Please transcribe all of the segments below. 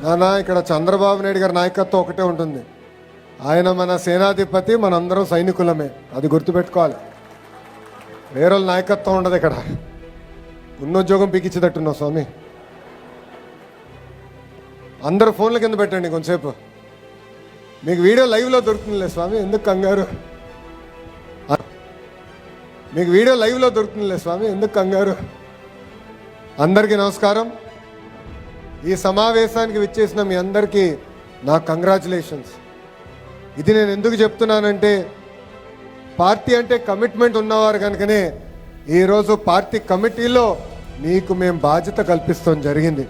నానా ఇక్కడ చంద్రబాబు నాయుడు గారి నాయకత్వం ఒకటే ఉంటుంది. ఆయన మన సేనాధిపతి, మనందరం సైనికులమే. అది గుర్తుపెట్టుకోవాలి. వేరే నాయకత్వం ఉండదు ఇక్కడ. ఉన్నోద్యోగం పీకిచ్చేటట్టున్నావు స్వామి. అందరు ఫోన్ల కింద పెట్టండి కొంచెంసేపు. మీకు వీడియో లైవ్లో దొరుకుతుందిలే స్వామి, ఎందుకు కంగారు? మీకు వీడియో లైవ్లో దొరుకుతుందిలే స్వామి, ఎందుకు కంగారు? అందరికీ నమస్కారం. ఈ సమావేశానికి విచ్చేసిన మీ అందరికీ నా కంగ్రాచులేషన్స్. ఇది నేను ఎందుకు చెప్తున్నానంటే, పార్టీ అంటే కమిట్మెంట్ ఉన్నవారు కనుకనే ఈరోజు పార్టీ కమిటీలో మీకు మేము బాధ్యత కల్పిస్తాం జరిగింది.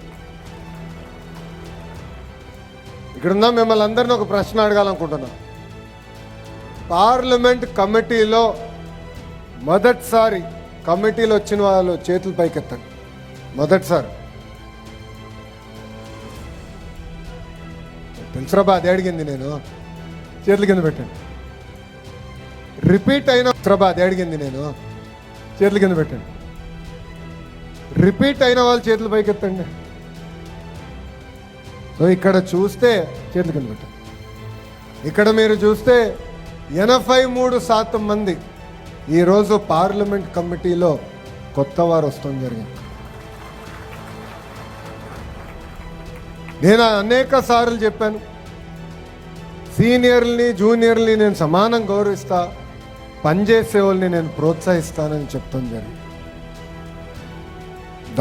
ఇక్కడున్న మిమ్మల్ని అందరినీ ఒక ప్రశ్న అడగాలనుకుంటున్నా. పార్లమెంట్ కమిటీలో మొదటిసారి కమిటీలో వచ్చిన వాళ్ళు చేతులు పైకెత్తండి. మొదటిసారి తెలుసురాబా, అది అడిగింది నేను. చేతుల కింద పెట్టండి. రిపీట్ అయిన ప్రభా, అది అడిగింది నేను. చేతుల కింద పెట్టండి. రిపీట్ అయిన వాళ్ళు చేతుల పైకెత్తండి. సో ఇక్కడ చూస్తే చేతుల కింద పెట్టండి. ఇక్కడ మీరు చూస్తే 83% మంది ఈరోజు పార్లమెంట్ కమిటీలో కొత్త వారు వస్తాం జరిగింది. నేను అనేక సార్లు చెప్పాను, సీనియర్ని జూనియర్ని నేను సమానం గౌరవిస్తా, పనిచేసే వాళ్ళని నేను ప్రోత్సహిస్తానని చెప్తాం జరిగింది.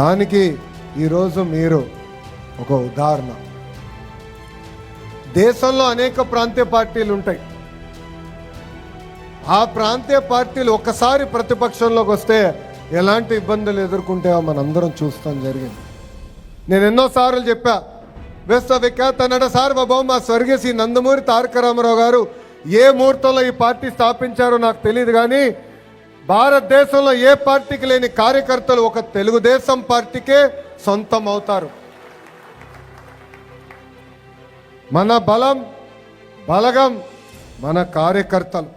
దానికి ఈరోజు మీరు ఒక ఉదాహరణ. దేశంలో అనేక ప్రాంతీయ పార్టీలు ఉంటాయి. ఆ ప్రాంతీయ పార్టీలు ఒక్కసారి ప్రతిపక్షంలోకి వస్తే ఎలాంటి ఇబ్బందులు ఎదుర్కొంటాయో మనందరం చూస్తాం జరిగింది. నేను ఎన్నోసార్లు చెప్పా, విశ్వవిఖ్యాత నట సార్వభౌమ స్వర్గీయ శ్రీ నందమూరి తారక రామారావు గారు ఏ ముహూర్తంలో ఈ పార్టీ స్థాపించారో నాకు తెలియదు, కానీ భారతదేశంలో ఏ పార్టీకి లేని కార్యకర్తలు ఒక తెలుగుదేశం పార్టీకే సొంతం అవుతారు. మన బలం బలగం మన కార్యకర్తలు.